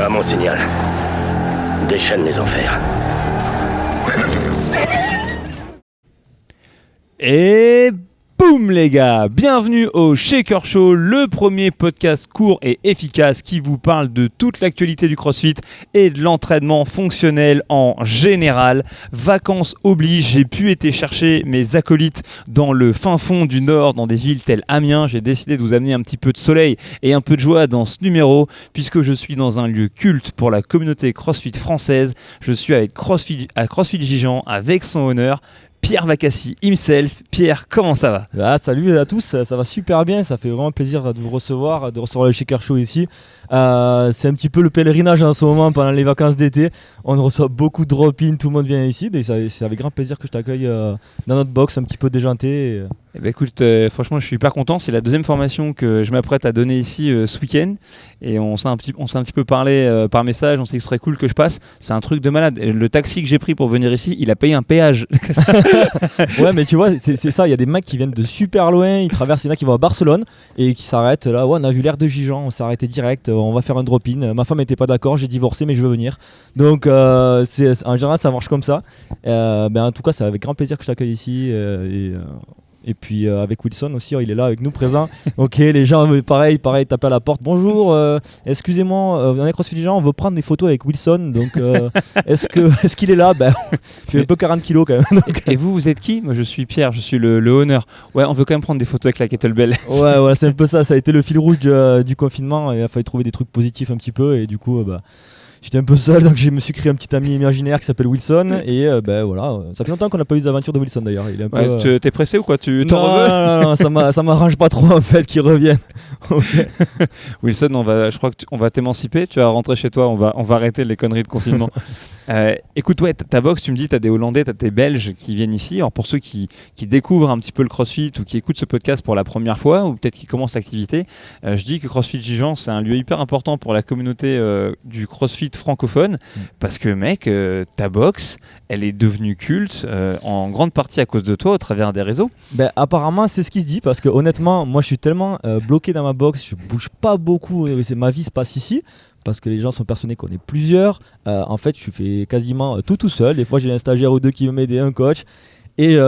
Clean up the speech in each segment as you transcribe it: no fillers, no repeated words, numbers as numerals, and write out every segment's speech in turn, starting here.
À mon signal, déchaîne les enfers. Et boum les gars, bienvenue au Shaker Show, le premier podcast court et efficace qui vous parle de toute l'actualité du CrossFit et de l'entraînement fonctionnel en général. Vacances oblige, j'ai pu été chercher mes acolytes dans le fin fond du Nord, dans des villes telles Amiens. J'ai décidé de vous amener un petit peu de soleil et un peu de joie dans ce numéro, puisque je suis dans un lieu culte pour la communauté CrossFit française. Je suis avec à CrossFit Gijan, avec son honneur, Pierre Vacassi himself. Pierre, comment ça va ? Salut à tous, ça va super bien, ça fait vraiment plaisir de vous recevoir, de recevoir le Shaker Show ici. C'est un petit peu le pèlerinage en ce moment pendant les vacances d'été. On reçoit beaucoup de drop-in, tout le monde vient ici. Et c'est avec grand plaisir que je t'accueille dans notre box un petit peu déjanté. Eh ben écoute, franchement je suis hyper content, c'est la deuxième formation que je m'apprête à donner ici ce week-end et on s'est un petit peu parlé par message, on s'est dit que ce serait cool que je passe, c'est un truc de malade. Et le taxi que j'ai pris pour venir ici, il a payé un péage. Ouais mais tu vois, c'est ça, il y a des mecs qui viennent de super loin, ils traversent, il y en a qui vont à Barcelone et qui s'arrêtent là, ouais, on a vu l'air de Gijan, on s'est arrêté direct, on va faire un drop-in. Ma femme n'était pas d'accord, j'ai divorcé mais je veux venir. Donc en général ça marche comme ça. En tout cas c'est avec grand plaisir que je t'accueille ici et puis avec Wilson aussi, il est là avec nous présent. Ok, les gens pareil tapent à la porte. Bonjour, excusez-moi, on est CrossFit Gijan, on veut prendre des photos avec Wilson. Donc est-ce qu'il est là ? Il fait un peu 40 kilos quand même. Et vous êtes qui ? Moi je suis Pierre, je suis le honneur. Ouais, on veut quand même prendre des photos avec la kettlebell. Ouais, c'est un peu ça. Ça a été le fil rouge du confinement. Il a fallu trouver des trucs positifs un petit peu et du coup j'étais un peu seul, donc je me suis créé un petit ami imaginaire qui s'appelle Wilson. Et voilà, ça fait longtemps qu'on n'a pas eu d'aventure de Wilson d'ailleurs. Il est un peu, t'es pressé ou quoi ? Tu t'en veux ? Non, ça m'arrange pas trop en fait qu'il revienne. Okay. Wilson, je crois qu'on va t'émanciper, tu vas rentrer chez toi, on va arrêter les conneries de confinement. Écoute, ouais, ta box, tu me dis, t'as des Hollandais, t'as des Belges qui viennent ici. Alors pour ceux qui découvrent un petit peu le CrossFit ou qui écoutent ce podcast pour la première fois ou peut-être qui commencent l'activité, je dis que CrossFit Gijan, c'est un lieu hyper important pour la communauté du CrossFit francophone parce que mec, ta box, elle est devenue culte en grande partie à cause de toi au travers des réseaux. Apparemment c'est ce qui se dit parce que honnêtement moi je suis tellement bloqué dans ma box, je bouge pas beaucoup, ma vie se passe ici parce que les gens sont persuadés qu'on est plusieurs. En fait je fais quasiment tout seul, des fois j'ai un stagiaire ou deux qui m'aident et un coach. Et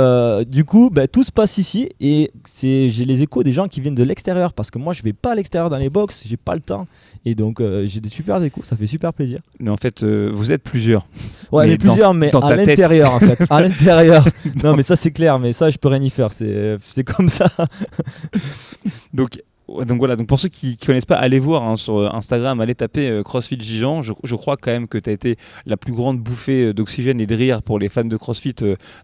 du coup, tout se passe ici et j'ai les échos des gens qui viennent de l'extérieur parce que moi je vais pas à l'extérieur dans les box, j'ai pas le temps et donc j'ai des super échos, ça fait super plaisir. Mais en fait, vous êtes plusieurs. Ouais, mais plusieurs, mais à l'intérieur en fait, à l'intérieur. Non, mais ça c'est clair, mais ça je peux rien y faire, c'est comme ça. Donc voilà, donc pour ceux qui ne connaissent pas, allez voir sur Instagram, allez taper CrossFit Gijan. Je crois quand même que tu as été la plus grande bouffée d'oxygène et de rire pour les fans de CrossFit,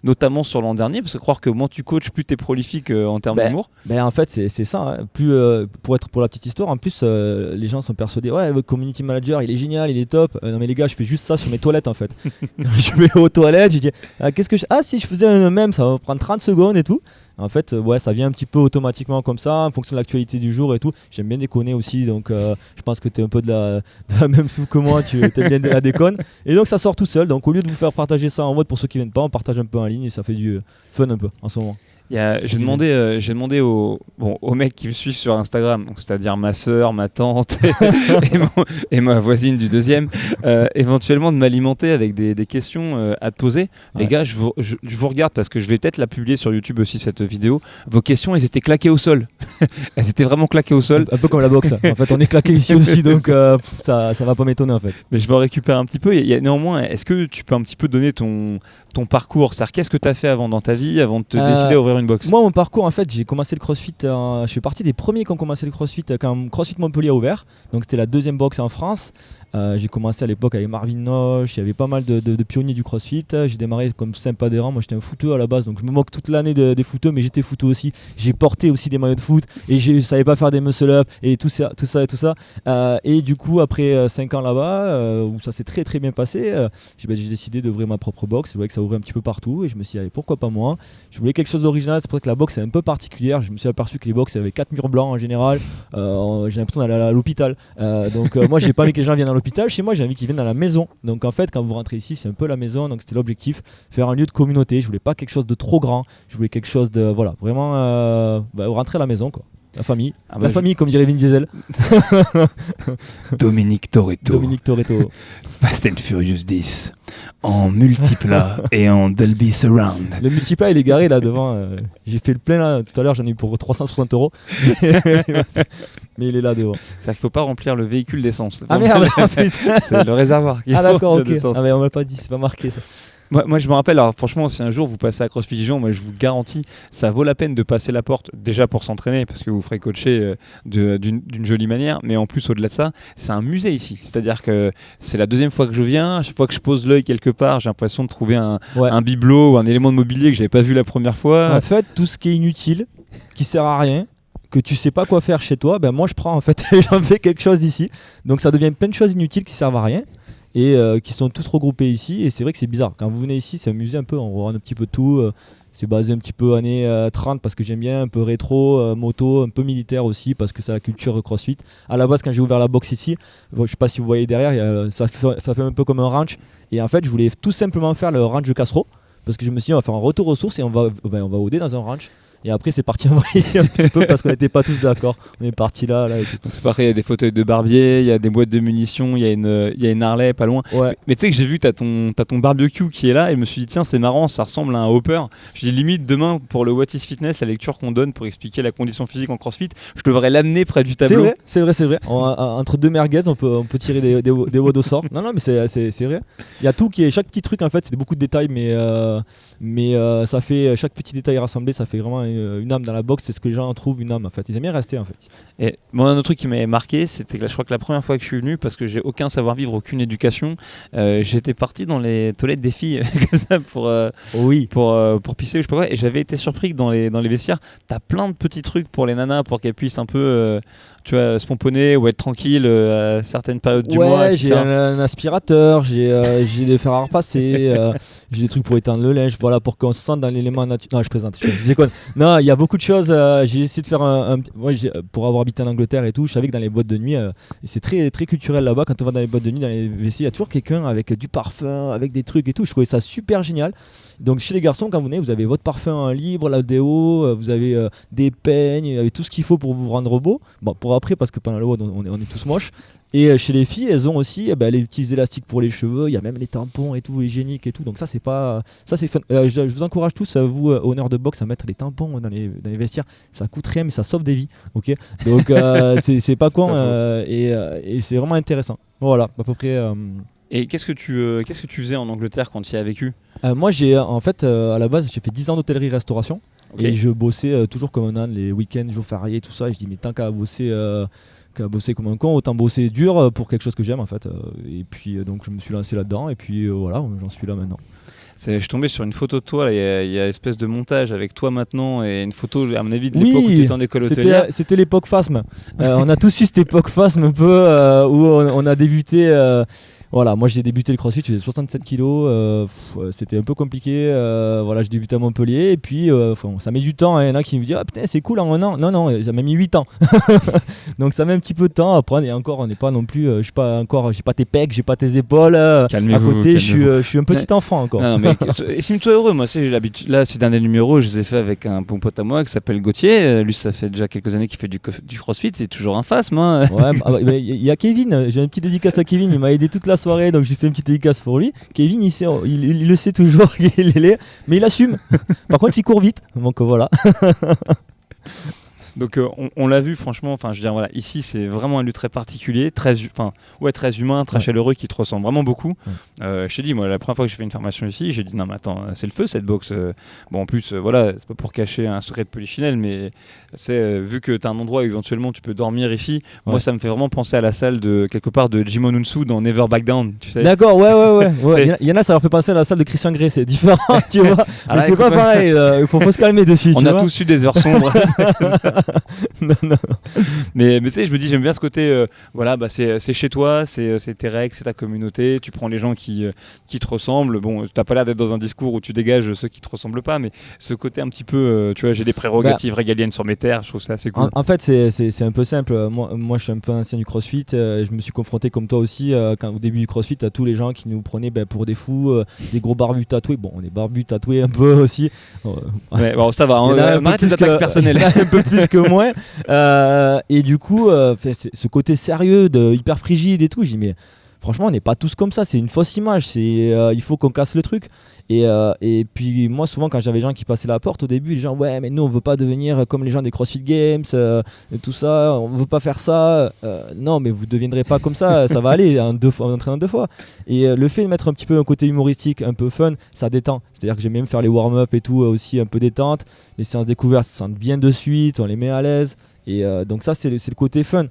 notamment sur l'an dernier, parce que croire que moins tu coaches, plus tu es prolifique en termes d'humour. En fait, c'est ça. Hein. Plus, pour la petite histoire, en plus, les gens sont persuadés, ouais, le community manager, il est génial, il est top. Non mais les gars, je fais juste ça sur mes toilettes en fait. Je vais aux toilettes, je dis, si je faisais un même, ça va me prendre 30 secondes et tout. En fait, ça vient un petit peu automatiquement comme ça, en fonction de l'actualité du jour et tout. J'aime bien déconner aussi, donc je pense que tu es un peu de la même soupe que moi, tu aimes bien de la déconne. Et donc ça sort tout seul, donc au lieu de vous faire partager ça en mode pour ceux qui viennent pas, on partage un peu en ligne et ça fait du fun un peu en ce moment. J'ai demandé aux mecs qui me suivent sur Instagram, donc c'est-à-dire ma sœur, ma tante et ma voisine du deuxième, éventuellement de m'alimenter avec des questions à te poser. Ouais. Les gars, je vous regarde parce que je vais peut-être la publier sur YouTube aussi cette vidéo. Vos questions, elles étaient claquées au sol. Elles étaient vraiment claquées au sol. Un peu comme la boxe. En fait, on est claqué ici aussi, donc ça va pas m'étonner en fait. Mais je vais en récupérer un petit peu. Néanmoins, est-ce que tu peux un petit peu donner ton parcours, c'est-à-dire qu'est-ce que tu as fait avant dans ta vie, avant de te décider à ouvrir une box ? Moi, mon parcours, en fait, j'ai commencé le CrossFit, je suis parti des premiers qui ont commencé le CrossFit quand CrossFit Montpellier a ouvert, donc c'était la deuxième box en France. J'ai commencé à l'époque avec Marvin Noche, il y avait pas mal de pionniers du CrossFit. J'ai démarré comme simple adhérent, moi j'étais un footeux à la base, donc je me moque toute l'année des footeux, mais j'étais footeux aussi. J'ai porté aussi des maillots de foot et je savais pas faire des muscle-up et tout ça. Et du coup, après 5 ans là-bas, où ça s'est très très bien passé, j'ai décidé d'ouvrir ma propre box. Je voulais que ça ouvrait un petit peu partout et je me suis dit, allez, pourquoi pas moi ? Je voulais quelque chose d'original, c'est pour ça que la box est un peu particulière. Je me suis aperçu que les box avaient 4 murs blancs en général. J'ai l'impression d'aller à l'hôpital. Donc moi, j'ai pas envie que les gens viennent à l'hôpital. Chez moi, j'ai envie qu'ils viennent à la maison. Donc en fait, quand vous rentrez ici, c'est un peu la maison. Donc c'était l'objectif, faire un lieu de communauté. Je voulais pas quelque chose de trop grand. Je voulais quelque chose de vraiment rentrer à la maison quoi. La famille. Ah bah, la famille, comme dirait Vin Diesel. Dominique Toretto. Dominique Toretto. Fast and Furious 10. En multiplat et en Dolby Surround. Le multiplat, il est garé là devant. J'ai fait le plein là tout à l'heure, j'en ai eu pour 360 €. Mais il est là devant. C'est-à-dire qu'il ne faut pas remplir le véhicule d'essence. Ah merde, putain. C'est le réservoir qui Ah d'accord, ok. d'essence. Ah mais on m'a pas dit, c'est pas marqué ça. Moi, je me rappelle, alors franchement, si un jour vous passez à CrossFit Dijon, moi je vous garantis, ça vaut la peine de passer la porte, déjà pour s'entraîner, parce que vous ferez coacher d'une jolie manière, mais en plus, au-delà de ça, c'est un musée ici. C'est-à-dire que c'est la deuxième fois que je viens, à chaque fois que je pose l'œil quelque part, j'ai l'impression de trouver un bibelot ou un élément de mobilier que j'avais pas vu la première fois. En fait, tout ce qui est inutile, qui sert à rien, que tu sais pas quoi faire chez toi, ben moi je prends en fait, j'en fais quelque chose ici. Donc ça devient plein de choses inutiles qui servent à rien. Et qui sont toutes regroupées ici, et c'est vrai que c'est bizarre. Quand vous venez ici, c'est un musée un peu, on voit un petit peu tout. C'est basé un petit peu années 30 parce que j'aime bien, un peu rétro, moto, un peu militaire aussi parce que c'est la culture CrossFit. À la base, quand j'ai ouvert la box ici, je sais pas si vous voyez derrière, ça fait un peu comme un ranch. Et en fait, je voulais tout simplement faire le ranch de Castro parce que je me suis dit, on va faire un retour aux sources et on va OD dans un ranch. Et après, c'est parti en vrille un petit peu parce qu'on n'était pas tous d'accord. On est parti là et tout. Donc c'est pareil, il y a des fauteuils de barbier, il y a des boîtes de munitions, il y a une Harley pas loin. Ouais. Mais tu sais que j'ai vu, t'as ton barbecue qui est là et je me suis dit, tiens, c'est marrant, ça ressemble à un hopper. Je dis limite, demain, pour le What is Fitness, la lecture qu'on donne pour expliquer la condition physique en CrossFit, je devrais l'amener près du tableau. C'est vrai. Entre deux merguez, on peut tirer des WOD au sort. Non, mais c'est vrai. Il y a tout qui est, chaque petit truc en fait, c'est beaucoup de détails, mais ça fait, chaque petit détail rassemblé, ça fait vraiment une âme dans la boxe. C'est ce que les gens en trouvent, une âme en fait. Ils aiment bien rester en fait. Et bon, un autre truc qui m'avait marqué, c'était que je crois que la première fois que je suis venu, parce que j'ai aucun savoir-vivre, aucune éducation, j'étais parti dans les toilettes des filles comme ça pour pisser ou je sais pas quoi, et j'avais été surpris que dans les vestiaires, t'as plein de petits trucs pour les nanas pour qu'elles puissent un peu tu vois, se pomponner ou être tranquilles à certaines périodes du mois, etc. J'ai un aspirateur, j'ai des fers à repasser, j'ai des trucs pour éteindre le linge, voilà, pour qu'on se sente dans l'élément naturel. Non, je plaisante, je déconne. Non, il y a beaucoup de choses. J'ai essayé de faire pour avoir habité en Angleterre et tout, je savais que dans les boîtes de nuit, c'est très, très culturel là-bas. Quand on va dans les boîtes de nuit, dans les WC, il y a toujours quelqu'un avec du parfum, avec des trucs et tout. Je trouvais ça super génial. Donc chez les garçons, quand vous venez, vous avez votre parfum libre, la déo, vous avez des peignes, vous avez tout ce qu'il faut pour vous rendre beau. Bon, pour après, parce que pendant le WOD, on est tous moches. Et chez les filles, elles ont aussi les petits élastiques pour les cheveux, il y a même les tampons et tout, hygiéniques et tout. Donc ça c'est fun. Je vous encourage tous, vous, honneurs de boxe, à mettre les tampons dans les vestiaires. Ça coûte rien, mais ça sauve des vies. Ok. Donc c'est pas con et c'est vraiment intéressant. Voilà, à peu près. Et qu'est-ce que tu faisais en Angleterre quand tu y as vécu ? Moi, j'ai en fait, à la base, j'ai fait 10 ans d'hôtellerie-restauration. Okay. Et je bossais toujours comme un âne, les week-ends, jours fériés, tout ça. Et je dis, mais tant qu'à bosser comme un con, autant bosser dur pour quelque chose que j'aime en fait. Et puis donc je me suis lancé là-dedans et puis voilà, j'en suis là maintenant. Je suis tombé sur une photo de toi, il y a une espèce de montage avec toi maintenant et une photo à mon avis de l'époque où tu étais en école hôtelière. C'était l'époque FASM. On a tous eu cette époque FASM un peu où on a débuté. Voilà, moi j'ai débuté le CrossFit, je faisais 67 kilos, c'était un peu compliqué, voilà, j'ai débuté à Montpellier et puis ça met du temps, il y en a qui me disent « Ah putain c'est cool en un an », non, ça m'a mis 8 ans, donc ça met un petit peu de temps, après et encore on n'est pas non plus, j'ai pas tes pecs, j'ai pas tes épaules, à côté je suis un petit enfant encore. Non, mais estime-toi heureux, moi j'ai l'habitude, là ces derniers numéros je les ai fait avec un bon pote à moi qui s'appelle Gauthier, lui ça fait déjà quelques années qu'il fait du CrossFit, c'est toujours un phasme. Hein. Ouais, il y a Kevin, j'ai une petite dédicace à Kevin, il m'a aidé toute la soirée, donc j'ai fait une petite dédicace pour lui. Kevin, il le sait toujours qu'il est, mais il assume. Par contre, il court vite, donc voilà. Donc on l'a vu franchement, enfin je veux dire voilà, ici c'est vraiment un lieu très particulier, très humain, très chaleureux, qui te ressemble vraiment beaucoup. Je t'ai dit moi la première fois que j'ai fait une formation ici, j'ai dit non mais attends, c'est le feu cette boxe. Bon en plus voilà, c'est pas pour cacher un secret de polichinelle, mais c'est vu que t'as un endroit où éventuellement tu peux dormir ici, moi ça me fait vraiment penser à la salle de quelque part de Jim Onunsu dans Never Back Down, tu sais. D'accord, ouais. Il y en a ça leur fait penser à la salle de Christian Grey, c'est différent, tu vois. Mais là, c'est pas pareil, il faut se calmer dessus. On a tous eu des heures sombres. non. Mais tu sais, je me dis, j'aime bien ce côté, voilà, c'est chez toi, c'est tes règles, c'est ta communauté, tu prends les gens qui te ressemblent. Bon, t'as pas l'air d'être dans un discours où tu dégages ceux qui te ressemblent pas, mais ce côté un petit peu, tu vois, j'ai des prérogatives régaliennes sur mes terres, je trouve ça assez cool. En fait, c'est un peu simple. Moi, je suis un peu ancien du CrossFit, je me suis confronté comme toi aussi, au début du CrossFit, à tous les gens qui nous prenaient pour des fous, des gros barbus tatoués. Bon, on est barbus tatoués un peu aussi. Ouais, bon, ça va, on arrête les attaques personnelles. Un peu plus que moins. Et du coup, ce côté sérieux, hyper frigide et tout, j'ai dit mais franchement, on n'est pas tous comme ça, c'est une fausse image, il faut qu'on casse le truc. Et puis moi, souvent, quand j'avais des gens qui passaient la porte au début, les gens, ouais, mais nous, on veut pas devenir comme les gens des CrossFit Games, et tout ça, on veut pas faire ça. Non, mais vous deviendrez pas comme ça, ça va aller en entraînant 2 fois. Et le fait de mettre un petit peu un côté humoristique, un peu fun, ça détend. C'est-à-dire que j'aime même faire les warm-up et tout, aussi un peu détente. Les séances découvertes se sentent bien de suite, on les met à l'aise. Et donc ça, c'est le côté fun.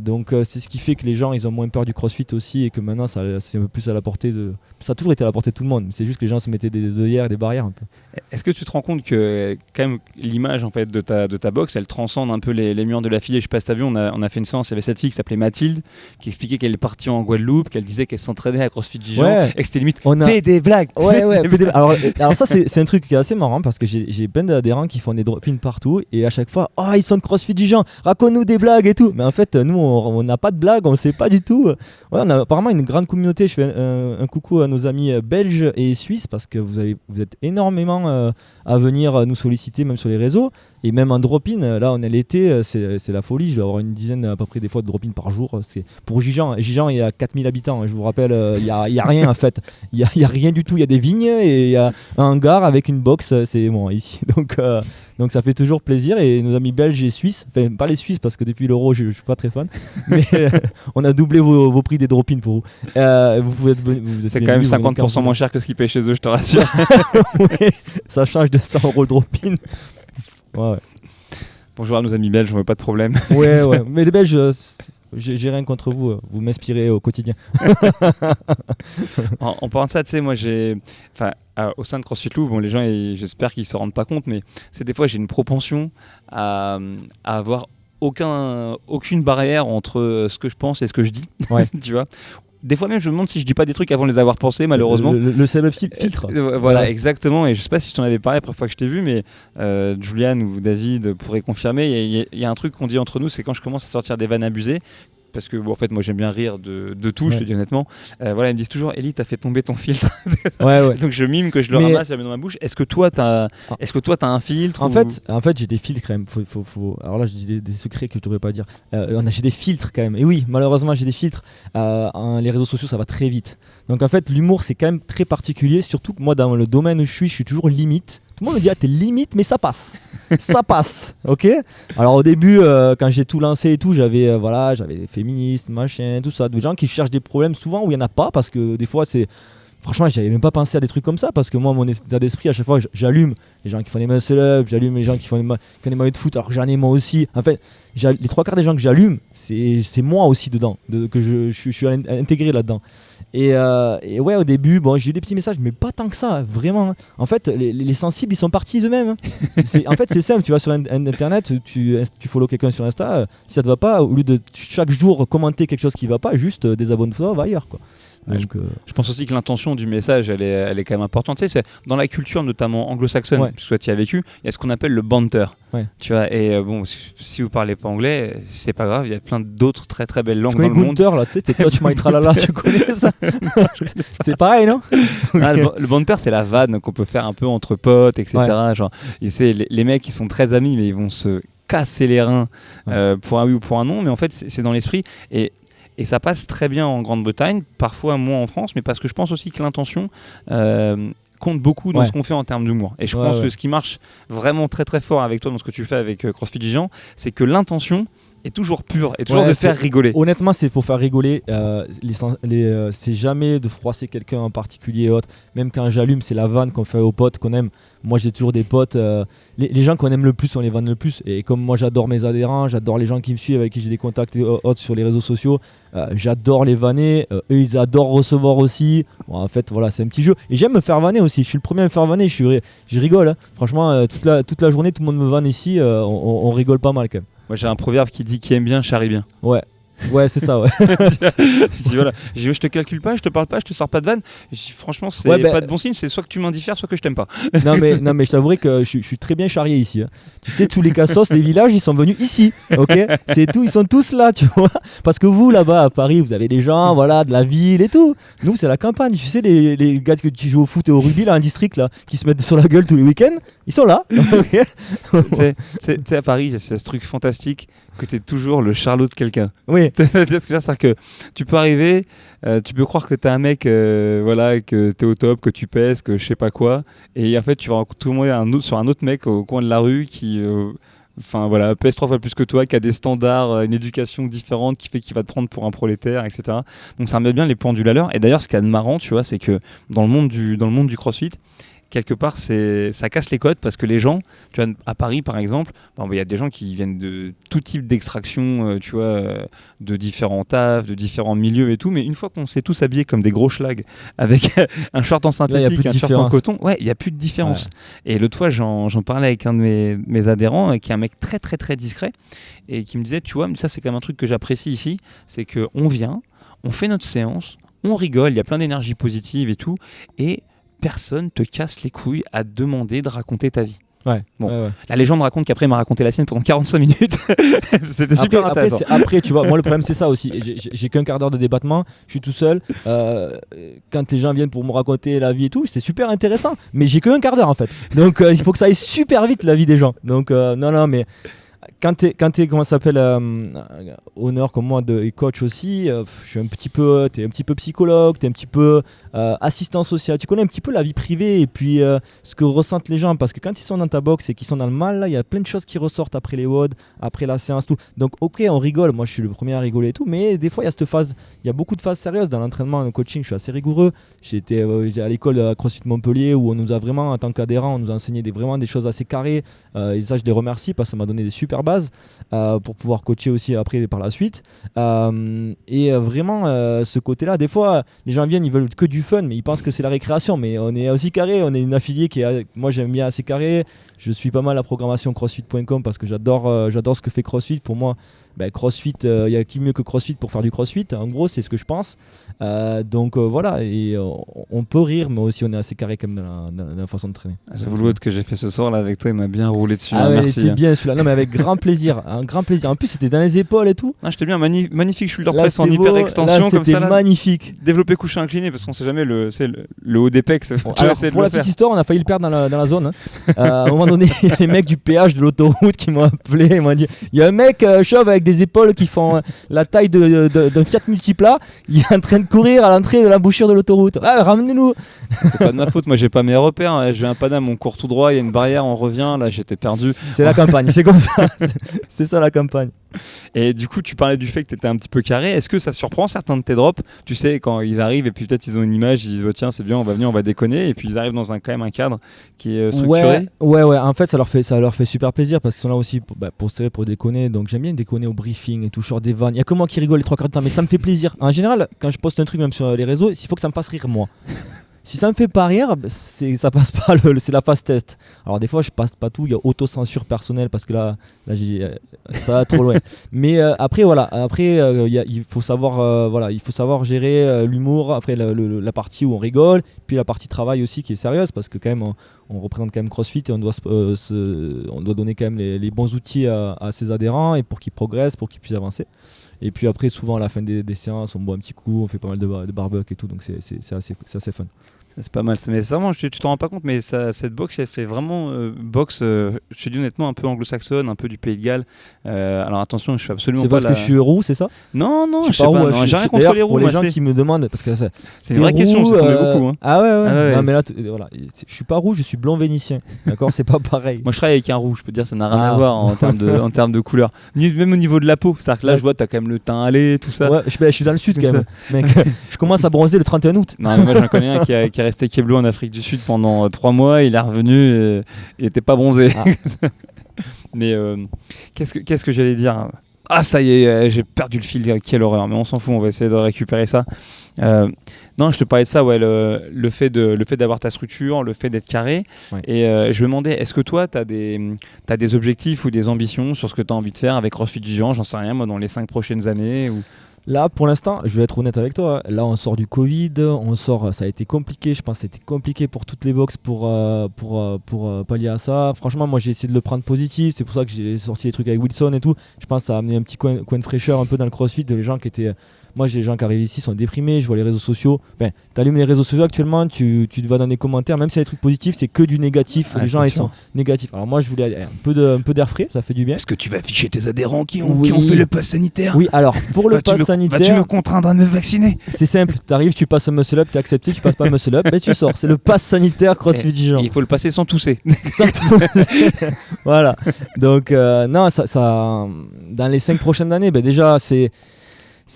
Donc c'est ce qui fait que les gens ils ont moins peur du crossfit aussi et que maintenant c'est un peu plus à la portée de... Ça a toujours été à la portée de tout le monde, mais c'est juste que les gens se mettaient des œillères, des barrières un peu. Est-ce que tu te rends compte que quand même l'image en fait de ta boxe elle transcende un peu les murs de l'affilée? Je sais pas si t'as vu, on a fait une séance, il y avait cette fille qui s'appelait Mathilde qui expliquait qu'elle est partie en Guadeloupe, qu'elle disait qu'elle s'entraînait à CrossFit Dijon et que c'était limite fais des blagues. Alors ça c'est un truc qui est assez marrant parce que j'ai plein d'adhérents qui font des drop-in partout et à chaque fois ils sont de CrossFit Dijon, raconte-nous des blagues et tout. Mais en fait nous on n'a pas de blagues, on sait pas du tout. On a apparemment une grande communauté. Je fais un coucou à nos amis belges et suisses parce que vous êtes énormément à venir nous solliciter même sur les réseaux et même en drop-in. Là on est l'été, c'est la folie. Je dois avoir une dizaine à peu près des fois de drop-in par jour. C'est pour Gijan il y a 4000 habitants, je vous rappelle. Il y a rien en fait, il y a rien du tout. Il y a des vignes et il y a un hangar avec une box, c'est bon ici. Donc ça fait toujours plaisir. Et nos amis belges et suisses, enfin pas les Suisses parce que depuis l'euro je suis pas très fan, mais on a doublé vos prix des drop-in pour vous. Vous êtes c'est quand même 50% moins cher que ce qu'ils payent chez eux, je te rassure. Ouais, ça change de 100 € le drop-in. Ouais. Bonjour à nos amis belges, on veut pas de problème. Ouais. Mais les Belges, j'ai rien contre vous. Vous m'inspirez au quotidien. En parlant de ça, tu sais, moi au sein de CrossFit Loop, bon, les gens, j'espère qu'ils se rendent pas compte, mais c'est des fois j'ai une propension à avoir aucune barrière entre ce que je pense et ce que je dis. Ouais. Tu vois. Des fois même je me demande si je dis pas des trucs avant de les avoir pensés, malheureusement. Le self filtre. Voilà, exactement. Et je sais pas si je t'en avais parlé la première fois que je t'ai vu, mais Julian ou David pourraient confirmer. Il y a un truc qu'on dit entre nous, c'est quand je commence à sortir des vannes abusées. Parce que en fait moi j'aime bien rire de tout, je te dis honnêtement. Ils me disent toujours Elie, t'as fait tomber ton filtre. Ouais. Donc je mime que je le ramasse, je le mets dans ma bouche. Est-ce que toi t'as un filtre En fait j'ai des filtres quand même. Alors là je dis des secrets que je devrais pas dire. J'ai des filtres quand même. Et oui, malheureusement j'ai des filtres. Les réseaux sociaux ça va très vite. Donc en fait l'humour c'est quand même très particulier. Surtout que moi dans le domaine où je suis toujours limite. Tout le monde me dit t'es limite mais ça passe. Ça passe, ok. Alors au début quand j'ai tout lancé et tout j'avais des féministes, machin, tout ça, des gens qui cherchent des problèmes souvent où il n'y en a pas parce que des fois c'est... Franchement j'avais même pas pensé à des trucs comme ça parce que moi mon état d'esprit à chaque fois j'allume les gens qui font des muscle-up, j'allume les gens qui font des maillots de foot alors que j'en ai moi aussi. En fait les 3/4 des gens que j'allume c'est moi aussi dedans, que je suis intégré là-dedans. Et ouais au début j'ai eu des petits messages mais pas tant que ça vraiment. En fait les sensibles ils sont partis d'eux-mêmes. En fait c'est simple, tu vas sur internet, tu follow quelqu'un sur Insta, si ça te va pas, au lieu de chaque jour commenter quelque chose qui va pas, juste désabonne-toi, va ailleurs quoi. Donc, je pense aussi que l'intention du message elle est quand même importante. Tu sais, c'est dans la culture notamment anglo-saxonne, parce que toi tu y as vécu, il y a ce qu'on appelle le banter. Ouais. Tu vois, et si vous parlez pas anglais, c'est pas grave, il y a plein d'autres très très belles langues dans le monde. Gunther là, tu sais, t'es touch my tralala, tu connais ça? C'est pareil, non? Le banter c'est la vanne qu'on peut faire un peu entre potes, etc. Ouais. Genre, et c'est les mecs qui sont très amis, mais ils vont se casser les reins pour un oui ou pour un non, mais en fait c'est dans l'esprit. Et ça passe très bien en Grande-Bretagne, parfois moins en France, mais parce que je pense aussi que l'intention compte beaucoup dans ce qu'on fait en termes d'humour. Et je pense que ce qui marche vraiment très très fort avec toi dans ce que tu fais avec CrossFit Dijon, c'est que l'intention est toujours pure et toujours de faire rigoler. Honnêtement, c'est pour faire rigoler. C'est jamais de froisser quelqu'un en particulier et autre. Même quand j'allume, c'est la vanne qu'on fait aux potes qu'on aime. Moi, j'ai toujours des potes. Les gens qu'on aime le plus, on les vanne le plus. Et comme moi, j'adore mes adhérents, j'adore les gens qui me suivent, avec qui j'ai des contacts et autres sur les réseaux sociaux. J'adore les vanner. Eux, ils adorent recevoir aussi. Bon, en fait, voilà, c'est un petit jeu. Et j'aime me faire vanner aussi. Je suis le premier à me faire vanner. Je rigole. Hein. Franchement, toute la journée, tout le monde me vanne ici. On rigole pas mal quand même. Moi j'ai un proverbe qui dit qui aime bien charrie bien. Ouais. Ouais, c'est ça, ouais. Je dis voilà, je te calcule pas, je te parle pas, je te sors pas de vanne. Je dis, franchement, c'est pas de bon signe, c'est soit que tu m'indiffères, soit que je t'aime pas. non mais je t'avouerai que je suis très bien charrié ici. Hein. Tu sais, tous les cassos des villages, ils sont venus ici, ok. C'est tout, ils sont tous là, tu vois. Parce que vous, là-bas, à Paris, vous avez des gens, voilà, de la ville et tout. Nous, c'est la campagne. Tu sais, les gars qui jouent au foot et au rugby, là, un district, là, qui se mettent sur la gueule tous les week-ends, ils sont là. Okay. Tu sais, à Paris, c'est ce truc fantastique que tu es toujours le charlot de quelqu'un. Oui. C'est-à-dire que tu peux arriver, tu peux croire que tu es un mec, voilà, que tu es au top, que tu pèses, que je sais pas quoi. Et en fait, tu vas rencontrer tout le monde sur un autre mec au coin de la rue qui voilà, pèse 3 fois plus que toi, qui a des standards, une éducation différente, qui fait qu'il va te prendre pour un prolétaire, etc. Donc ça remet bien les pendules à l'heure. Et d'ailleurs, ce qu'il y a de marrant, tu vois, c'est que dans le monde du CrossFit, quelque part, ça casse les codes parce que les gens, tu vois, à Paris par exemple, il y a des gens qui viennent de tout type d'extraction, tu vois, de différents tafs, de différents milieux et tout, mais une fois qu'on s'est tous habillés comme des gros schlags avec un short en synthétique, un short en coton, ouais, il n'y a plus de différence. Ouais. Et l'autre fois, j'en parlais avec un de mes adhérents, qui est un mec très très très discret, et qui me disait, tu vois, mais ça c'est quand même un truc que j'apprécie ici, c'est qu'on vient, on fait notre séance, on rigole, il y a plein d'énergie positive et tout, et personne te casse les couilles à te demander de raconter ta vie. Ouais. La légende raconte qu'après il m'a raconté la sienne pendant 45 minutes. C'était super intéressant. Après, tu vois, moi le problème c'est ça aussi. J'ai qu'un quart d'heure de débattement, je suis tout seul. Quand les gens viennent pour me raconter la vie et tout, c'est super intéressant. Mais j'ai qu'un quart d'heure en fait. Donc il faut que ça aille super vite la vie des gens. Donc non, mais quand t'es comment ça s'appelle, honneur comme moi et coach aussi, je suis t'es un petit peu psychologue, t'es un petit peu assistant social, tu connais un petit peu la vie privée et puis ce que ressentent les gens, parce que quand ils sont dans ta box et qu'ils sont dans le mal, là, il y a plein de choses qui ressortent après les WOD, après la séance, tout. Donc ok, on rigole, moi je suis le premier à rigoler et tout, mais des fois il y a cette phase, il y a beaucoup de phases sérieuses dans l'entraînement, dans le coaching, je suis assez rigoureux. J'étais à l'école de CrossFit Montpellier où on nous a vraiment, en tant qu'adhérent, on nous a enseigné vraiment des choses assez carrées, et ça je les remercie parce que ça m'a donné des super bases pour pouvoir coacher aussi après par la suite. Et vraiment ce côté-là, des fois les gens viennent, ils veulent que du fun, mais ils pensent que c'est la récréation, mais on est aussi carré, on est une affiliée qui est, moi j'aime bien assez carré, je suis pas mal la programmation crossfit.com parce que j'adore ce que fait CrossFit. Pour moi, CrossFit, il y a qui mieux que CrossFit pour faire du CrossFit, en gros c'est ce que je pense. Donc voilà, et on peut rire, mais aussi on est assez carré quand même dans la façon de traîner. J'avoue le que j'ai fait ce soir là avec toi, il m'a bien roulé dessus. Ah ouais, merci. C'était bien celui-là, non mais avec grand plaisir, un grand plaisir. En plus c'était dans les épaules et tout. Ah, j'étais bien, magnifique shoulder press en hyper extension comme ça. C'était magnifique. Développé couché incliné parce qu'on sait jamais le haut des pecs. Pour la petite histoire, on a failli le perdre dans la zone. À un moment donné, il y a les mecs du péage de l'autoroute qui m'ont appelé, ils m'ont dit, il y a un mec chauve avec des épaules qui font la taille d'un Fiat Multipla, il est en train de courir à l'entrée de l'embouchure de l'autoroute. Ah, ramenez-nous. C'est pas de ma faute, moi j'ai pas mes repères. Je vais un Paname, on court tout droit, il y a une barrière, on revient. Là, j'étais perdu. C'est la campagne, c'est comme ça. C'est ça la campagne. Et du coup, tu parlais du fait que tu étais un petit peu carré. Est-ce que ça surprend certains de tes drops? Tu sais, quand ils arrivent et puis peut-être ils ont une image, ils disent oh, tiens, c'est bien, on va venir, on va déconner. Et puis ils arrivent dans quand même un cadre qui est structuré. Ouais. En fait, ça leur fait super plaisir parce qu'ils sont là aussi pour déconner. Donc j'aime bien déconner au briefing et tout, genre des vannes. Il y a que moi qui rigole les 3 quarts de temps, mais ça me fait plaisir. En général, quand je poste un truc même sur les réseaux, il faut que ça me fasse rire moi. Si ça me fait pas rire, ça passe pas, c'est la phase test. Alors des fois je passe pas tout, il y a autocensure personnelle parce que là ça va trop loin. Mais après voilà, il faut savoir gérer l'humour, après la partie où on rigole, puis la partie travail aussi qui est sérieuse parce que quand même on représente quand même CrossFit et on doit donner quand même les bons outils à ses adhérents et pour qu'ils progressent, pour qu'ils puissent avancer. Et puis après souvent à la fin des séances on boit un petit coup, on fait pas mal de barbecue et tout, donc c'est assez fun. C'est pas mal, mais vraiment, tu t'en rends pas compte, mais cette boxe, elle fait vraiment boxe, je te dis honnêtement, un peu anglo-saxonne, un peu du Pays de Galles. Alors attention, je fais absolument pas. C'est parce que je suis roux, c'est ça? Non, je sais pas. J'ai rien contre les roux. Pour les gens qui me demandent, parce que c'est une vraie question, j'ai tombé beaucoup. Hein. Ah ouais. Non, mais là, voilà, je suis pas roux, je suis blanc vénitien. D'accord, c'est pas pareil. Moi, je travaille avec un roux, je peux te dire, ça n'a rien à voir en termes de couleur. Même au niveau de la peau, c'est-à-dire que là, je vois, t'as quand même le teint allé, tout ça. Ouais, je suis dans le sud quand même. Mec, je commence à bronzer le 31 août. Non, mais moi, j'en connais un qui est resté Keblo en Afrique du Sud pendant 3 mois, il est revenu, il était pas bronzé. Mais qu'est-ce que j'allais dire? Ah, ça y est, j'ai perdu le fil, quelle horreur, mais on s'en fout, on va essayer de récupérer ça. Non, je te parlais de ça, ouais, le fait d'avoir ta structure, le fait d'être carré. Ouais. Et je me demandais, est-ce que toi, tu as des objectifs ou des ambitions sur ce que tu as envie de faire avec CrossFit Gijan, j'en sais rien, moi, dans les 5 prochaines années ou... Là, pour l'instant, je vais être honnête avec toi. Là, on sort du Covid, ça a été compliqué. Je pense que c'était compliqué pour toutes les box pour pallier à ça. Franchement, moi, j'ai essayé de le prendre positif. C'est pour ça que j'ai sorti des trucs avec Wilson et tout. Je pense que ça a amené un petit coin de fraîcheur un peu dans le CrossFit de les gens qui étaient. Moi, j'ai des gens qui arrivent ici, sont déprimés. Je vois les réseaux sociaux. Ben, tu allumes les réseaux sociaux actuellement, tu vas dans les commentaires, même s'il y a des trucs positifs, c'est que du négatif. Les gens, ils sont négatifs. Alors, moi, je voulais un peu d'air frais, ça fait du bien. Est-ce que tu vas afficher tes adhérents qui ont fait le pass sanitaire? Oui, alors, pour le pass sanitaire. Vas-tu me contraindre à me vacciner? C'est simple, tu arrives, tu passes un muscle-up, tu es accepté, tu passes pas un muscle-up, ben tu sors. C'est le pass sanitaire CrossFit Gijan. Il faut le passer sans tousser. Voilà. Donc, non, ça, dans les 5 prochaines années, ben déjà, c'est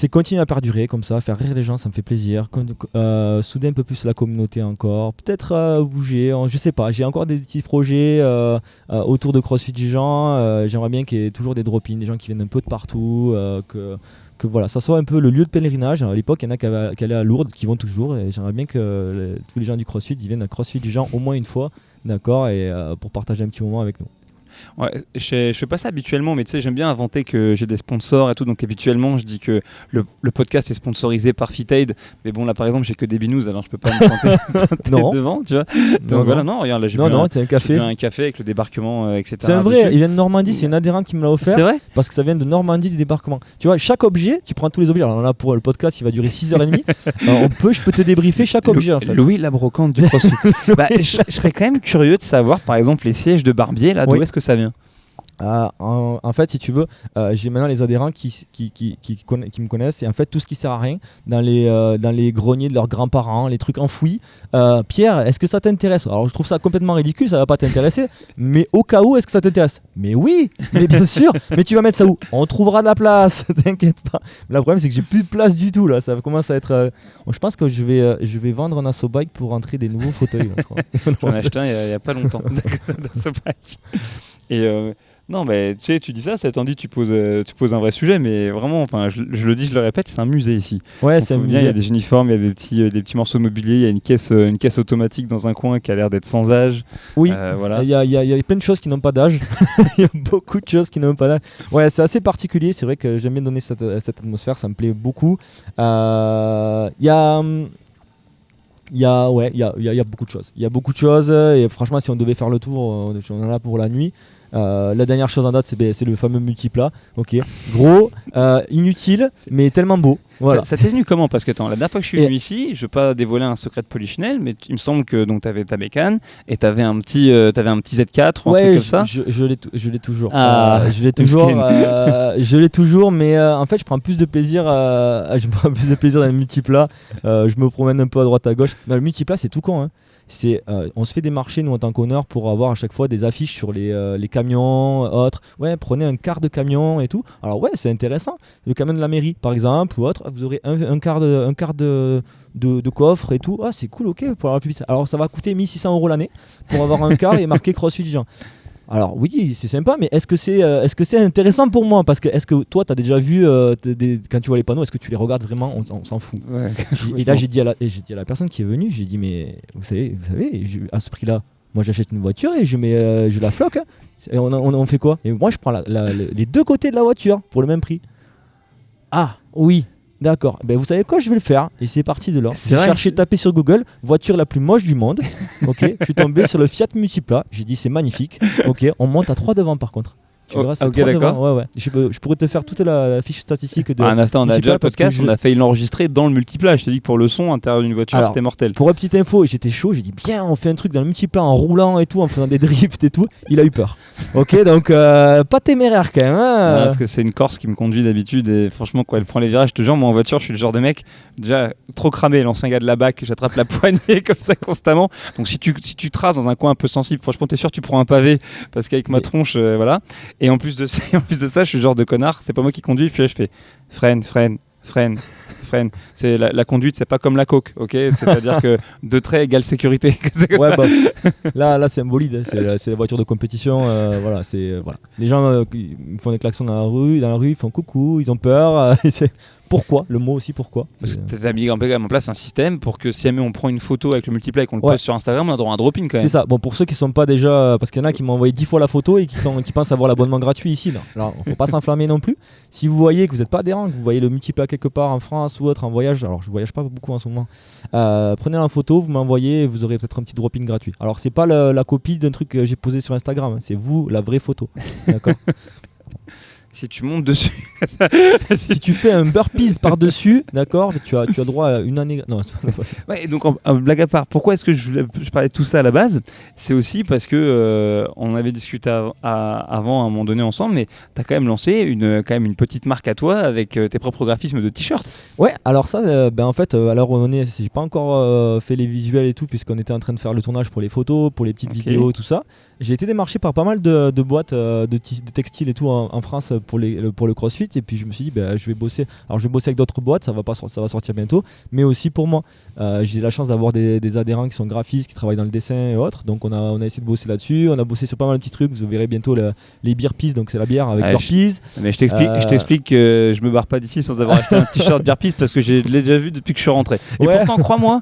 continuer à perdurer comme ça, faire rire les gens, ça me fait plaisir. Souder un peu plus la communauté encore. Peut-être bouger, je sais pas. J'ai encore des petits projets autour de CrossFit Gijan. J'aimerais bien qu'il y ait toujours des drop-ins, des gens qui viennent un peu de partout. Que voilà, ça soit un peu le lieu de pèlerinage. À l'époque, il y en a qui allaient à Lourdes, qui vont toujours. Et j'aimerais bien que tous les gens du CrossFit ils viennent à CrossFit Gijan au moins une fois, d'accord, et pour partager un petit moment avec nous. Ouais, je fais pas ça habituellement, mais tu sais, j'aime bien inventer que j'ai des sponsors et tout. Donc habituellement, je dis que le podcast est sponsorisé par FitAid. Mais bon, là par exemple, j'ai que des binous, alors je peux pas me planter devant, tu vois. Donc voilà, non, regarde, là j'ai bu un café avec le débarquement, etc. C'est un vrai, il vient de Normandie, c'est une adhérente qui me l'a offert. C'est vrai? Parce que ça vient de Normandie du débarquement. Tu vois, chaque objet, tu prends tous les objets. Alors là, pour le podcast, il va durer 6h30. Je peux te débriefer chaque objet en fait. Louis, la brocante du CrossFit. Je serais quand même curieux de savoir, par exemple, les sièges de barbier, là, d'où est-ce que ça vient? En fait, si tu veux, j'ai maintenant les adhérents qui me connaissent, et en fait tout ce qui sert à rien dans les greniers de leurs grands-parents, les trucs enfouis. Pierre, est-ce que ça t'intéresse? Alors je trouve ça complètement ridicule, ça va pas t'intéresser, mais au cas où, est-ce que ça t'intéresse? Mais oui, mais bien sûr. Mais tu vas mettre ça où? On trouvera de la place, t'inquiète pas. Mais le problème c'est que j'ai plus de place du tout là, ça commence à être. Je pense que je vais vendre un Assobike pour rentrer des nouveaux fauteuils. Là, je crois. J'en ai acheté un il y a pas longtemps. Assobike. Et non, mais tu sais, tu dis ça t'en dit, tu poses un vrai sujet, mais vraiment, enfin, je le dis, je le répète, c'est un musée ici. Ouais, c'est un musée. Il y a des uniformes, il y a des petits morceaux de mobilier, il y a une caisse automatique dans un coin qui a l'air d'être sans âge. Oui, voilà. Il y a plein de choses qui n'ont pas d'âge. Il y a beaucoup de choses qui n'ont pas d'âge. Ouais, c'est assez particulier, c'est vrai que j'aime bien donner cette atmosphère, ça me plaît beaucoup. Il y a beaucoup de choses. Il y a beaucoup de choses et franchement, si on devait faire le tour, on en a pour la nuit. La dernière chose en date, c'est le fameux multiplat. Ok, gros, inutile, mais tellement beau. Voilà. Ça t'est venu comment? Parce que la dernière fois que je suis venu ici, je ne veux pas dévoiler un secret de Polichinelle, mais il me semble que tu avais ta bécane et tu avais un petit Z4 ou un truc comme ça. Je l'ai toujours. Je l'ai toujours, mais en fait, je prends plus de plaisir dans le multiplat. Je me promène un peu à droite à gauche. Mais le multiplat, c'est tout con, hein. On se fait des marchés nous en tant qu'honneur pour avoir à chaque fois des affiches sur les camions autres. Ouais, prenez un quart de camion et tout. Alors ouais, c'est intéressant. Le camion de la mairie par exemple ou autre, vous aurez un quart de coffre et tout. Ah, c'est cool, ok, pour avoir la publicité. Alors ça va coûter 1 600 € l'année pour avoir un quart et marqué CrossFit Gijan. Alors oui, c'est sympa, mais est-ce que c'est intéressant pour moi? Parce que est-ce que toi, tu as déjà vu quand tu vois les panneaux, est-ce que tu les regardes vraiment? On s'en fout. Ouais, et là, j'ai dit à la personne qui est venue, j'ai dit, mais vous savez, à ce prix-là, moi j'achète une voiture et je la floque. Hein, et on fait quoi? Et moi, je prends les deux côtés de la voiture pour le même prix. Ah oui. D'accord, ben vous savez quoi, je vais le faire. Et c'est parti de là. J'ai cherché, tapé sur Google, voiture la plus moche du monde. Ok, je suis tombé sur le Fiat Multipla. J'ai dit c'est magnifique. Ok, on monte à 3 devant par contre. Tu verras, c'est ok, d'accord. Ouais. Je pourrais te faire toute la fiche statistique de. Un instant, on a déjà le podcast, on a failli l'enregistrer dans le multiplat. Je te dis que pour le son, à l'intérieur d'une voiture, c'était mortel. Pour une petite info, j'étais chaud, j'ai dit bien, on fait un truc dans le multiplat en roulant et tout, en faisant des drifts et tout. Il a eu peur. Ok, donc pas téméraire quand même. Hein. Non, parce que c'est une Corse qui me conduit d'habitude et franchement, quand elle prend les virages, je te jure, moi en voiture, je suis le genre de mec déjà trop cramé, l'ancien gars de la BAC, j'attrape la poignée comme ça constamment. Donc si tu traces dans un coin un peu sensible, franchement, t'es sûr, tu prends un pavé parce qu'avec ma tronche, voilà. Et en plus de ça, je suis le genre de connard, c'est pas moi qui conduis, puis là je fais freine, freine. C'est la conduite, c'est pas comme la coke, ok? C'est-à-dire que 2 traits égale sécurité. C'est que Ouais, ça. bah, là c'est un bolide, hein. C'est la voiture de compétition. Voilà. Les gens ils font des klaxons dans la rue, ils font coucou, ils ont peur. Pourquoi? Le mot aussi, pourquoi? Parce que t'as mis quand même en place un système pour que si jamais on prend une photo avec le multiplat et qu'on le poste sur Instagram, on a droit à un drop-in quand même. C'est ça. Bon, pour ceux qui sont pas déjà, parce qu'il y en a qui m'ont envoyé 10 fois la photo et qui pensent avoir l'abonnement gratuit ici. Là. Alors, faut pas s'enflammer non plus. Si vous voyez que vous n'êtes pas adhérent, que vous voyez le multiplat quelque part en France ou autre en voyage, alors je voyage pas beaucoup en ce moment, prenez la photo, vous m'envoyez et vous aurez peut-être un petit drop-in gratuit. Alors, c'est pas la copie d'un truc que j'ai posé sur Instagram, hein. C'est vous, la vraie photo. D'accord. Si tu montes dessus. Si tu fais un burpees par-dessus, d'accord, tu as droit à une année. Non, c'est pas... Ouais, donc blague à part, pourquoi est-ce que je parlais de tout ça à la base? C'est aussi parce que on avait discuté avant à un moment donné ensemble, mais tu as quand même lancé quand même une petite marque à toi avec tes propres graphismes de t-shirts. Ouais, alors ça, en fait, à l'heure où on est, j'ai pas encore fait les visuels et tout, puisqu'on était en train de faire le tournage pour les photos, pour les petites vidéos, tout ça. J'ai été démarché par pas mal de boîtes de textiles et tout en France pour le CrossFit, et puis je me suis dit je vais bosser avec d'autres boîtes, ça va sortir bientôt, mais aussi pour moi. J'ai la chance d'avoir des adhérents qui sont graphistes, qui travaillent dans le dessin et autres, donc on a essayé de bosser là-dessus, on a bossé sur pas mal de petits trucs, vous verrez bientôt les beer peas, donc c'est la bière avec burpees. Mais je t'explique que je me barre pas d'ici sans avoir acheté un t-shirt beer peas parce que je l'ai déjà vu depuis que je suis rentré. Et pourtant crois-moi,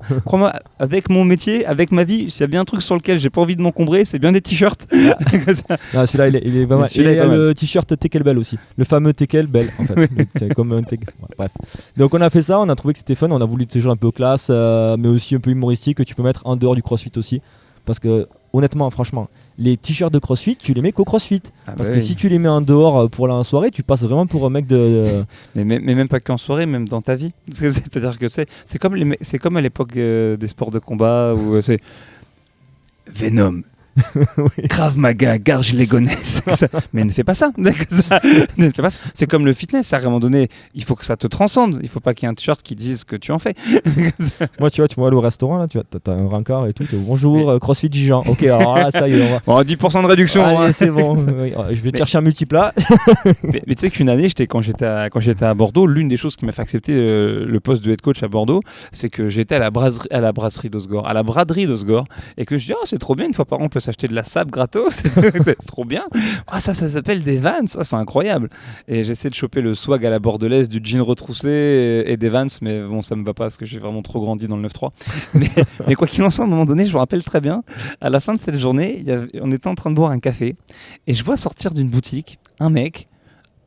avec mon métier, avec ma vie, s'il y a bien un truc sur lequel j'ai pas envie de m'encombrer, c'est bien des t-shirts. Non, celui-là il est pas mal. Et il y a le t-shirt Tekel Bell aussi, le fameux Tekel Bell en fait. C'est comme un Tekel. Bref. Donc on a fait ça, on a trouvé que c'était fun, on a voulu toujours un peu classe, mais aussi un peu humoristique, que tu peux mettre en dehors du CrossFit aussi. Parce que honnêtement, franchement, les t-shirts de CrossFit, tu les mets qu'au CrossFit. Parce que si tu les mets en dehors pour la soirée, tu passes vraiment pour un mec de... Mais même pas qu'en soirée, même dans ta vie. C'est-à-dire que c'est comme à l'époque des sports de combat où c'est Venom. Oui. Krav Maga, Garge Légonesse. Mais ne fais pas ça. C'est comme le fitness, à un moment donné, il faut que ça te transcende. Il faut pas qu'il y ait un t-shirt qui dise ce que tu en fais. Moi, tu vois, aller au restaurant, là, tu as un rencard et tout. Bonjour, CrossFit Gijan. Ok, alors là, ça y est, on va. 10% de réduction. Allez, c'est bon. Je vais te chercher un multiplat. mais tu sais qu'une année, quand j'étais à Bordeaux, l'une des choses qui m'a fait accepter le poste de head coach à Bordeaux, c'est que j'étais à la braderie d'Osgore, et que je dis c'est trop bien, une fois par an on peut s'acheter de la sable gratos, c'est trop bien. Ça s'appelle des Vans, c'est incroyable. Et j'essaie de choper le swag à la bordelaise du jean retroussé et des Vans, mais bon, ça me va pas parce que j'ai vraiment trop grandi dans le 9-3. mais quoi qu'il en soit, à un moment donné, je me rappelle très bien, à la fin de cette journée, on était en train de boire un café et je vois sortir d'une boutique un mec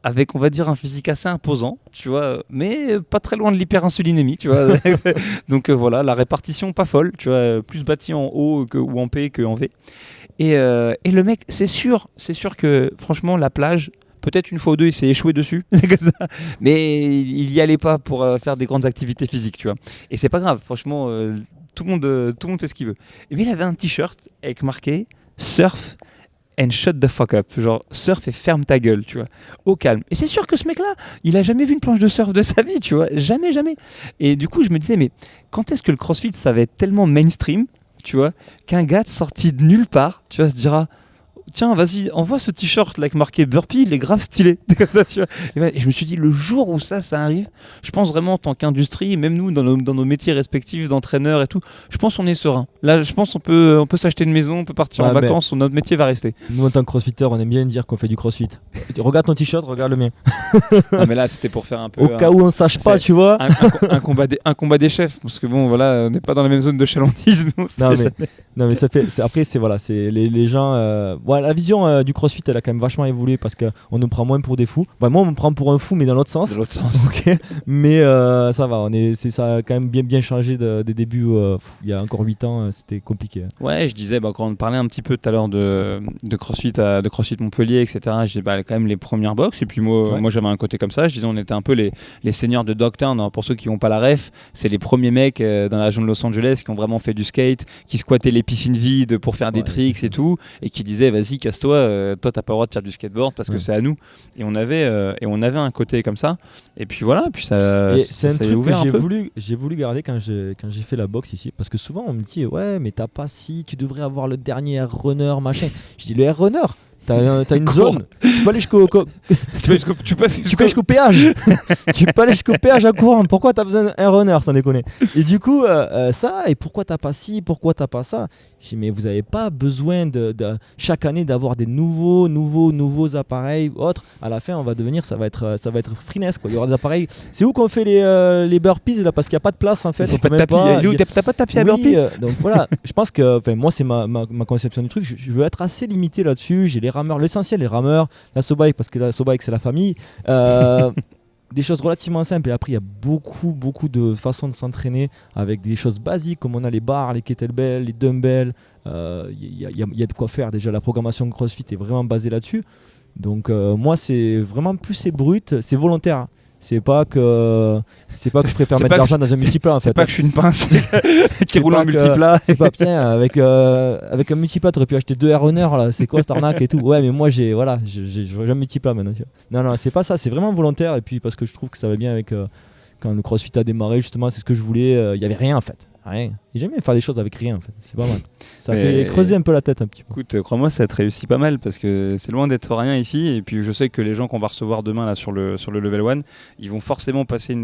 avec, on va dire, un physique assez imposant, tu vois, mais pas très loin de l'hyperinsulinémie, tu vois. Donc voilà, la répartition pas folle, tu vois, plus bâti en haut ou en P qu'en V. Et le mec, c'est sûr que franchement, la plage, peut-être une fois ou deux, il s'est échoué dessus, mais il y allait pas pour faire des grandes activités physiques, tu vois. Et c'est pas grave, franchement, tout le monde fait ce qu'il veut. Et bien, il avait un t-shirt avec marqué Surf and shut the fuck up, genre surf et ferme ta gueule, tu vois, au calme. Et c'est sûr que ce mec-là, il a jamais vu une planche de surf de sa vie, tu vois, jamais. Et du coup, je me disais, mais quand est-ce que le CrossFit, ça va être tellement mainstream, tu vois, qu'un gars sorti de nulle part, tu vois, se dira, tiens, vas-y, envoie ce t-shirt là avec marqué Burpee, il est grave stylé. Comme ça, tu vois. Et je me suis dit, le jour où ça arrive, je pense vraiment en tant qu'industrie, même nous, dans nos métiers respectifs d'entraîneurs et tout, je pense qu'on est serein. Là, je pense qu'on peut s'acheter une maison, on peut partir en vacances, notre métier va rester. Nous, en tant que crossfitter, on aime bien dire qu'on fait du crossfit. Regarde ton t-shirt, regarde le mien. Non, mais là, c'était pour faire un peu... Au cas où on sache pas, tu vois. Un combat des chefs, parce que bon, voilà, on n'est pas dans la même zone de chalandisme. Non, mais ça fait... Après, c'est les gens... la vision du CrossFit, elle a quand même vachement évolué parce qu'on nous prend moins pour des fous. Moi, on me prend pour un fou, mais dans l'autre sens. Okay. Mais ça va, ça a quand même bien changé des débuts. Il y a encore 8 ans, c'était compliqué. Ouais, je disais, quand on parlait un petit peu tout à l'heure de CrossFit Montpellier, etc., je disais, quand même les premières box. Et puis moi j'avais un côté comme ça. Je disais, on était un peu les seigneurs de Dogtown. Hein. Pour ceux qui n'ont pas la ref, c'est les premiers mecs dans la région de Los Angeles qui ont vraiment fait du skate, qui squattaient les piscines vides pour faire des tricks et tout, et qui disaient, vas-y, casse-toi, toi t'as pas le droit de faire du skateboard parce que c'est à nous. Et on avait un côté comme ça. Et puis voilà, puis ça. Et c'est un truc que j'ai voulu garder quand j'ai fait la boxe ici, parce que souvent on me dit, ouais, mais tu devrais avoir le dernier air runner, machin. Je dis, le air runner, t'as une zone, tu tu peux aller jusqu'au tu passes tu peux aller jusqu'au péage. Tu peux aller jusqu'au péage à courant. Pourquoi t'as besoin d'un runner, sans déconner? Et du coup, ça, et pourquoi t'as pas ci, pourquoi t'as pas ça? Je dis, mais vous avez pas besoin de chaque année d'avoir des nouveaux appareils autres. À la fin, on va devenir, ça va être freeness, quoi. Il y aura des appareils. C'est où qu'on fait les burpees là, parce qu'il y a pas de place en fait. T'as pas de tapis. T'as pas de tapis à burpees? Donc voilà, je pense que, moi c'est ma conception du truc. Je veux être assez limité là-dessus. J'ai les rameurs, l'essentiel, les rameurs, la SoBike parce que la SoBike c'est la famille. Des choses relativement simples, et après il y a beaucoup de façons de s'entraîner avec des choses basiques comme on a les barres, les kettlebells, les dumbbells. Il y a de quoi faire. Déjà la programmation de CrossFit est vraiment basée là-dessus. Donc moi c'est vraiment plus c'est brut, c'est volontaire. C'est pas que je préfère mettre de l'argent dans un multiplat en fait. C'est pas que je suis une pince qui roule en multiplat. C'est pas putain avec un multiplat t'aurais pu acheter 2 air runner là, c'est quoi cette arnaque et tout. Ouais mais moi j'ai un multiplat maintenant, tu vois. Non c'est pas ça, c'est vraiment volontaire, et puis parce que je trouve que ça va bien avec quand le CrossFit a démarré justement, c'est ce que je voulais, il y avait rien en fait. Rien. Et j'aime bien faire des choses avec rien en fait, c'est pas mal. Ça fait creuser un peu la tête un petit peu. Écoute, crois-moi, ça te réussit pas mal parce que c'est loin d'être rien ici. Et puis je sais que les gens qu'on va recevoir demain là, sur le level 1, ils vont forcément passer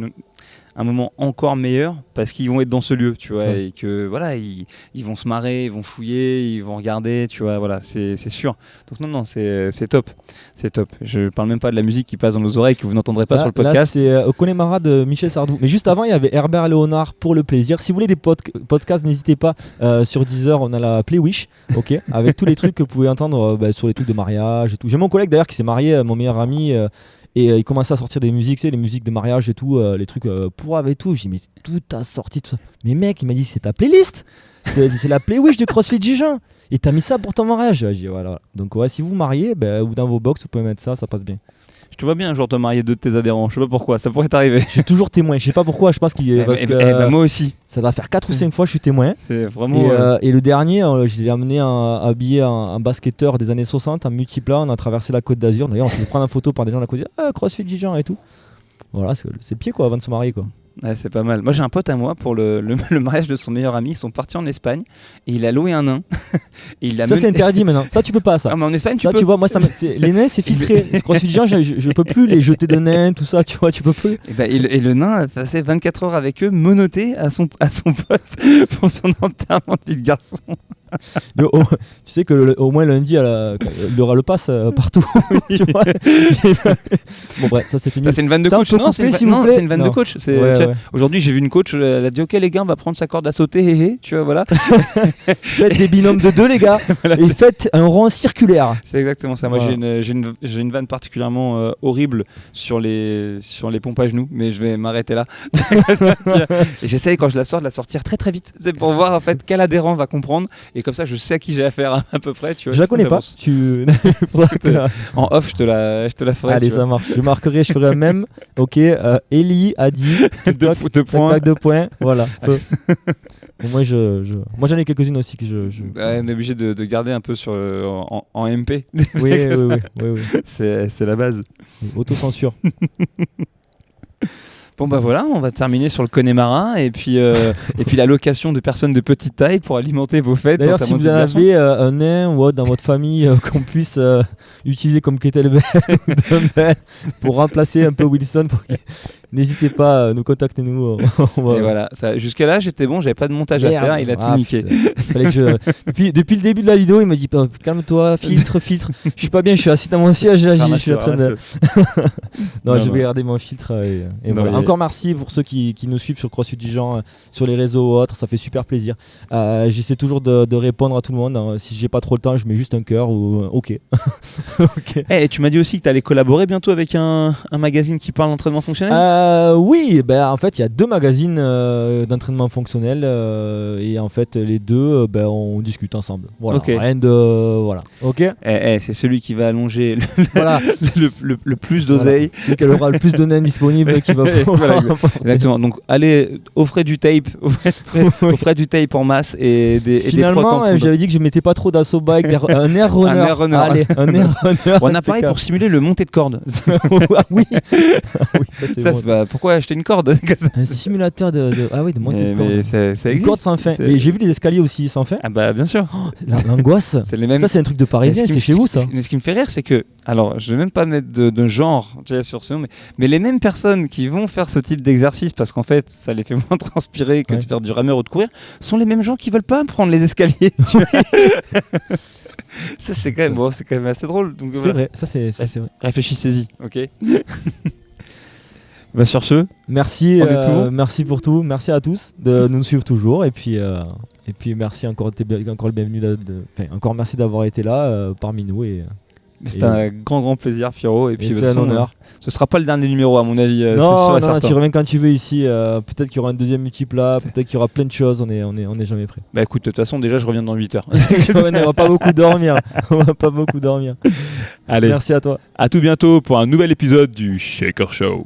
un moment encore meilleur parce qu'ils vont être dans ce lieu, tu vois, et que voilà, ils vont se marrer, ils vont fouiller, ils vont regarder, tu vois, voilà, c'est sûr. Donc non, c'est top, c'est top. Je parle même pas de la musique qui passe dans nos oreilles que vous n'entendrez pas sur le podcast. Là, c'est Connemara de Michel Sardou. Mais juste avant, il y avait Herbert Léonard pour le plaisir. Si vous voulez des podcasts, n'hésitez pas. Sur Deezer, on a la Playwish, ok, avec tous les trucs que vous pouvez entendre sur les trucs de mariage et tout. J'ai mon collègue d'ailleurs qui s'est marié, mon meilleur ami. Et il commençait à sortir des musiques, tu sais, les musiques de mariage et tout, les trucs pourraves et tout. J'ai dit, mais tout a sorti, tout ça. Mais mec, il m'a dit, c'est ta playlist, c'est la Playwish de CrossFit Dijon. Et t'as mis ça pour ton mariage. J'ai dit, voilà. Donc, ouais, si vous vous mariez, ou dans vos box, vous pouvez mettre ça passe bien. Je te vois bien un jour te marier 2 de tes adhérents, je sais pas pourquoi, ça pourrait t'arriver. Je suis toujours témoin, je sais pas pourquoi, je pense moi aussi. Ça doit faire 4 ou 5 fois je suis témoin. C'est vraiment. Et le dernier, je l'ai amené habillé un basketteur des années 60, un multiplat, on a traversé la Côte d'Azur. D'ailleurs, on s'est fait prendre une photo par des gens de la Côte d'Azur, CrossFit Dijon et tout. Voilà, c'est le pied quoi, avant de se marier quoi. Ouais, c'est pas mal. Moi j'ai un pote à moi pour le mariage de son meilleur ami, ils sont partis en Espagne et il a loué un nain. Et c'est interdit maintenant. Ça tu peux pas ça. Ah mais en Espagne tu vois, moi les nains c'est filtré. CrossFit Dijon, je peux plus les jeter de nains, tout ça, tu vois, tu peux plus. Et le nain a passé 24 heures avec eux, menotté à son pote pour son enterrement de vie de garçon. Tu sais que au moins lundi il y aura le pass partout. Tu vois. Bon bref, ça c'est fini. C'est une vanne de coach. Non, c'est une vanne de coach. Aujourd'hui j'ai vu une coach, elle a dit ok les gars on va prendre sa corde à sauter, tu vois, voilà. Faites des binômes de 2 les gars, voilà, et faites un rond circulaire. C'est exactement ça. Moi j'ai une vanne particulièrement horrible sur les pompes à genoux, mais je vais m'arrêter là. Et j'essaye quand je la sors de la sortir très très vite. C'est pour voir en fait quel adhérent va comprendre. Et comme ça, je sais à qui j'ai affaire à peu près. Tu vois, je la connais pas. En off, je te la ferai. Allez, ça marche. Je marquerai, je ferai un même. Ok, Ellie a dit 2 points. Voilà. Moi, moi, j'en ai quelques-unes aussi que on est obligé de garder un peu en MP. Oui. C'est la base. Autocensure. Bon bah voilà, on va terminer sur le Connemara et puis la location de personnes de petite taille pour alimenter vos fêtes. D'ailleurs, si vous en avez un nain ou autre dans votre famille qu'on puisse utiliser comme kettlebell pour remplacer un peu Wilson, n'hésitez pas, nous contactez-nous. Et voilà, jusqu'à là j'étais bon, j'avais pas de montage à faire, il a tout niqué. Fallait que depuis le début de la vidéo, il m'a dit calme-toi, filtre. Je suis pas bien, je suis assis dans mon siège là, je suis en train de. Non, je vais garder mon filtre et voilà. Encore merci pour ceux qui nous suivent sur CrossFit Dijon, sur les réseaux ou autres, ça fait super plaisir. J'essaie toujours de répondre à tout le monde. Si j'ai pas trop le temps, je mets juste un cœur ou ok. Okay. Et tu m'as dit aussi que tu allais collaborer bientôt avec un magazine qui parle d'entraînement fonctionnel. Oui, en fait il y a 2 magazines d'entraînement fonctionnel et en fait les 2 on discute ensemble. Voilà. Okay. Rien de voilà. Ok. C'est celui qui va allonger le plus d'oseille. Voilà. Celui qui aura le plus de nains disponibles qui va. Voilà, exactement. Donc allez offrez du tape, offrez du tape en masse et des. Finalement, j'avais dit que je mettais pas trop d'assaut bike, un air runner. Allez, un air runner. On a pareil pour simuler le montée de corde. Oui. Ça c'est bah pourquoi acheter une corde? Un simulateur de montée de corde. Mais ça Une existe. corde sans fin. Mais j'ai vu les escaliers aussi sans fin. Ah bah bien sûr. L'angoisse. C'est les mêmes. Ça, c'est un truc de parisien, Mais ce qui c'est me- chez vous, ça. Mais ce qui me fait rire, c'est que, alors, je vais même pas mettre de genre tu sais, sur ce nom, mais les mêmes personnes qui vont faire ce type d'exercice parce qu'en fait, ça les fait moins transpirer que de faire du rameur ou de courir, sont les mêmes gens qui veulent pas prendre les escaliers. Tu vois. Ça, c'est quand même assez drôle. Donc, C'est voilà. vrai, ça c'est vrai. Réfléchissez-y, ok. Bah sur ce, Merci, On est tout. merci pour tout, merci à tous de nous suivre toujours et puis merci encore le bienvenu encore merci d'avoir été là parmi nous et c'était un grand plaisir, Pierrot. Et puis de c'est toute un façon, honneur. ce sera pas le dernier numéro à mon avis. C'est sûr Non, et non, certain. tu reviens quand tu veux ici. Peut-être qu'il y aura un deuxième multiple là, peut-être qu'il y aura plein de choses. On est jamais prêt. Bah écoute, de toute façon, déjà, je reviens dans 8 heures. On va pas beaucoup dormir. On va pas beaucoup dormir. Allez, Merci à toi. à tout bientôt pour un nouvel épisode du Shaker Show.